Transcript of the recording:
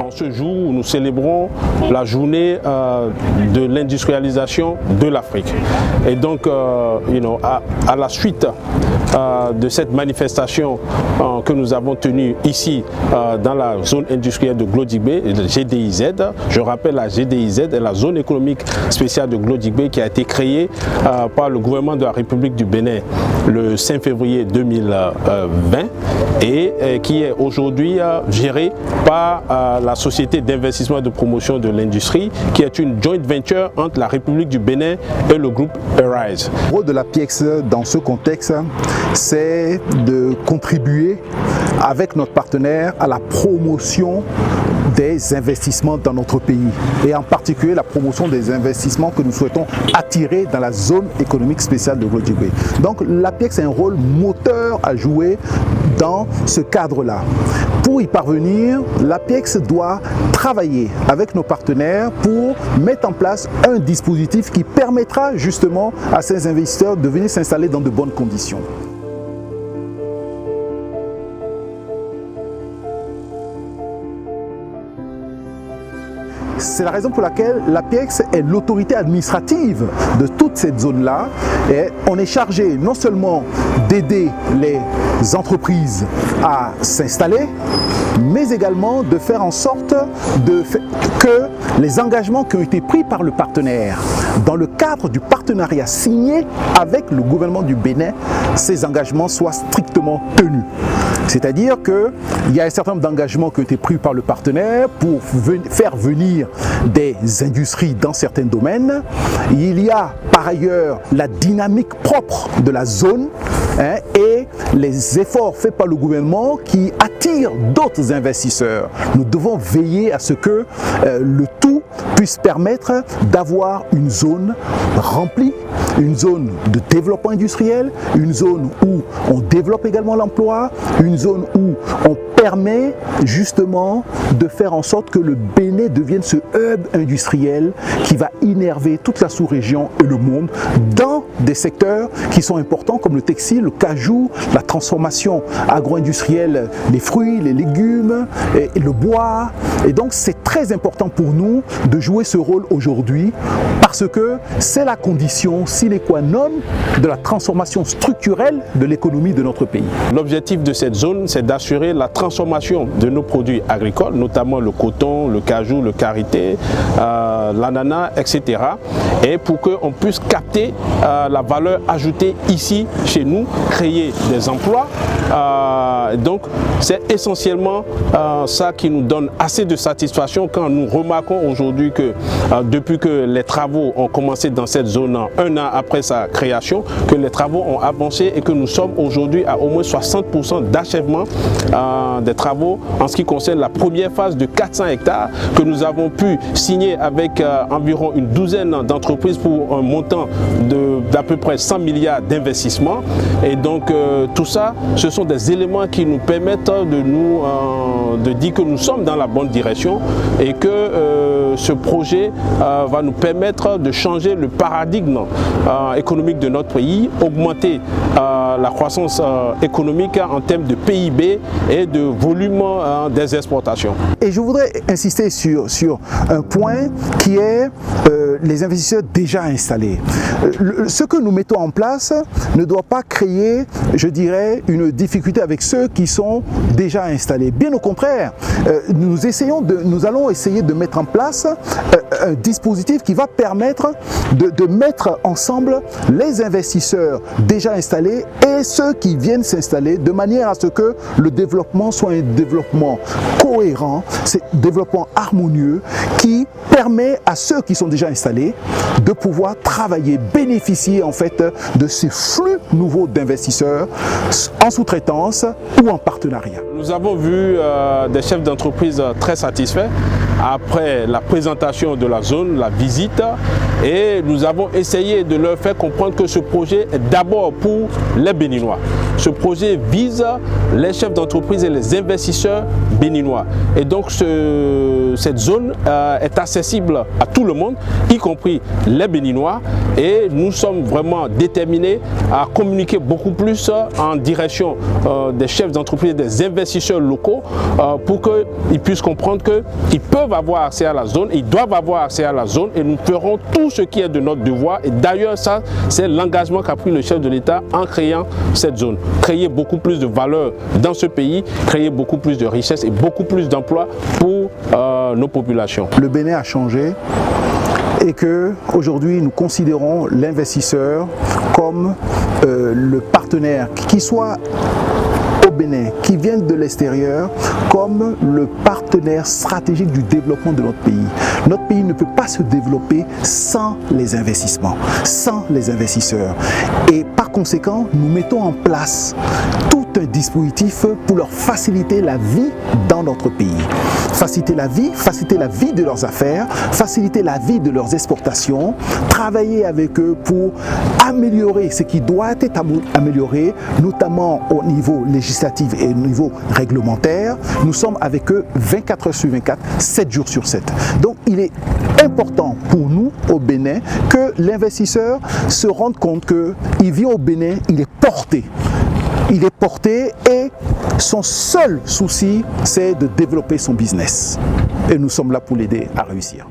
en ce jour où nous célébrons la journée de l'industrialisation de l'Afrique. Et donc, à la suite de cette manifestation que nous avons tenue ici dans la zone industrielle de Glodjigbe, GDIZ, je rappelle, la GDIZ est la zone économique spéciale de Glodjigbe qui a été créée par le gouvernement de la République du Bénin le 5 février 2020 et qui est aujourd'hui gérée par la Société d'investissement et de promotion de l'industrie, qui est une joint venture entre la République du Bénin et le groupe Arise. Le rôle de l'APIEX dans ce contexte, c'est de contribuer avec notre partenaire à la promotion des investissements dans notre pays et en particulier la promotion des investissements que nous souhaitons attirer dans la zone économique spéciale de Glodjigbe. Donc l'APIEX a un rôle moteur à jouer dans ce cadre-là. Pour y parvenir, l'APIEX doit travailler avec nos partenaires pour mettre en place un dispositif qui permettra justement à ces investisseurs de venir s'installer dans de bonnes conditions. C'est la raison pour laquelle l'APIEX est l'autorité administrative de toute cette zone-là. Et on est chargé non seulement d'aider les entreprises à s'installer, mais également de faire en sorte que les engagements qui ont été pris par le partenaire dans le cadre du partenariat signé avec le gouvernement du Bénin, ces engagements soient strictement tenus. C'est-à-dire qu'il y a un certain nombre d'engagements qui ont été pris par le partenaire pour faire venir des industries dans certains domaines. Il y a par ailleurs la dynamique propre de la zone et les efforts faits par le gouvernement qui attirent d'autres investisseurs. Nous devons veiller à ce que le tout puisse permettre d'avoir une zone remplie, une zone de développement industriel, une zone où on développe également l'emploi, une zone où on permet justement de faire en sorte que le Bénin devienne ce hub industriel qui va innerver toute la sous-région et le monde dans des secteurs qui sont importants comme le textile, le cajou, la transformation agro-industrielle, les fruits, les légumes et le bois. Et donc c'est très important pour nous de jouer ce rôle aujourd'hui parce que c'est la condition sine qua non de la transformation structurelle de l'économie de notre pays. L'objectif de cette zone, c'est d'assurer la transformation de nos produits agricoles, notamment le coton, le cajou, le karité, l'ananas, etc. Et pour qu'on puisse capter la valeur ajoutée ici, chez nous, créer des emplois. Donc c'est essentiellement ça qui nous donne assez de satisfaction quand nous remarquons aujourd'hui que depuis que les travaux ont commencé dans cette zone un an après sa création, que les travaux ont avancé et que nous sommes aujourd'hui à au moins 60% d'achèvement des travaux en ce qui concerne la première phase de 400 hectares que nous avons pu signer avec environ une douzaine d'entreprises pour un montant d'à peu près 100 milliards d'investissements. Et donc tout ça, ce sont des éléments qui nous permettent de dire que nous sommes dans la bonne direction et que ce projet va nous permettre de changer le paradigme économique de notre pays, augmenter la croissance économique en termes de PIB et de volume des exportations. Et je voudrais insister sur un point qui est les investisseurs déjà installés. Ce que nous mettons en place ne doit pas créer, je dirais, une difficulté avec ceux qui sont déjà installés. Bien au contraire, nous allons essayer de mettre en place un dispositif qui va permettre de mettre ensemble les investisseurs déjà installés et ceux qui viennent s'installer de manière à ce que le développement soit un développement cohérent, c'est un développement harmonieux qui permet à ceux qui sont déjà installés de pouvoir travailler, bénéficier en fait de ces flux nouveaux d'investisseurs en sous-traitance ou en partenariat. Nous avons vu des chefs d'entreprise très satisfaits après la présentation de la zone, la visite, et nous avons essayé de leur faire comprendre que ce projet est d'abord pour les Béninois. ce projet vise les chefs d'entreprise et les investisseurs béninois. Et donc cette zone est accessible à tout le monde, y compris les Béninois. Et nous sommes vraiment déterminés à communiquer beaucoup plus en direction des chefs d'entreprise et des investisseurs locaux pour qu'ils puissent comprendre qu'ils peuvent avoir accès à la zone, ils doivent avoir accès à la zone et nous ferons tout ce qui est de notre devoir. Et d'ailleurs, ça, c'est l'engagement qu'a pris le chef de l'État en créant cette zone. Créer beaucoup plus de valeur dans ce pays, créer beaucoup plus de richesses et beaucoup plus d'emplois pour nos populations. Le Bénin a changé et qu'aujourd'hui nous considérons l'investisseur comme le partenaire, qui soit au Bénin, qui viennent de l'extérieur, comme le partenaire stratégique du développement de notre pays. Notre pays ne peut pas se développer sans les investissements, sans les investisseurs. Et par conséquent, nous mettons en place tout un dispositif pour leur faciliter la vie dans notre pays. Faciliter la vie de leurs affaires, faciliter la vie de leurs exportations, travailler avec eux pour améliorer ce qui doit être amélioré, notamment au niveau législatif et au niveau réglementaire. Nous sommes avec eux 24 heures sur 24, 7 jours sur 7. Donc il est important pour nous au Bénin que l'investisseur se rende compte qu'il vient au Bénin, il est porté. Il est porté et son seul souci, c'est de développer son business. Et nous sommes là pour l'aider à réussir.